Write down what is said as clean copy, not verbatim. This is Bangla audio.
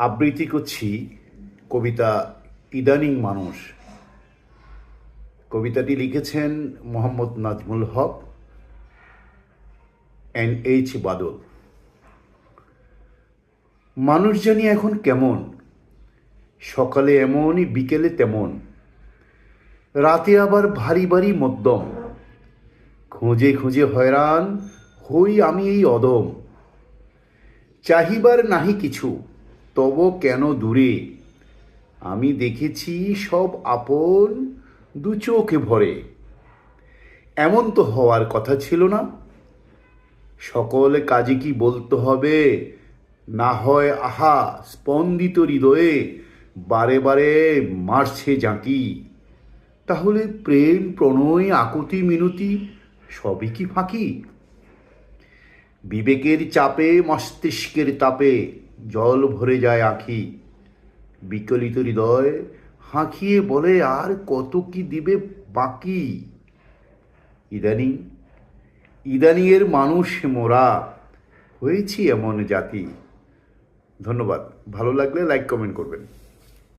আবৃত্তি করছি কবিতা ইদানিং মানুষ। কবিতাটি লিখেছেন মোহাম্মদ নাজমুল হক, NH বাদল। মানুষ জানি এখন কেমন, সকালে এমনই বিকেলে তেমন, রাতে আবার ভারী ভারী মদ্যম, খুঁজে খুঁজে হয়রান হই আমি এই অদম। চাহিবার নাহি কিছু, তব কেন দূরে, আমি দেখেছি সব আপন দু চোখে ভরে। এমন তো হওয়ার কথা ছিল না, সকল কাজে কি বলতে হবে, না হয় আহা স্পন্দিত হৃদয়ে বারে বারে মারছে জাঁকি। তাহলে প্রেম প্রণয় আকুতি মিনতি সবই কি ফাঁকি? বিবেকের চাপে মস্তিষ্কের তাপে জল ভরে যায় আঁখি। বিকলিত হৃদয় হাঁকিয়ে বলে আর কত কি দিবে বাকি। ইদানিং ইদানিংয়ের মানুষ মোরা হয়েছি এমন জাতি। ধন্যবাদ। ভালো লাগলে লাইক কমেন্ট করবেন।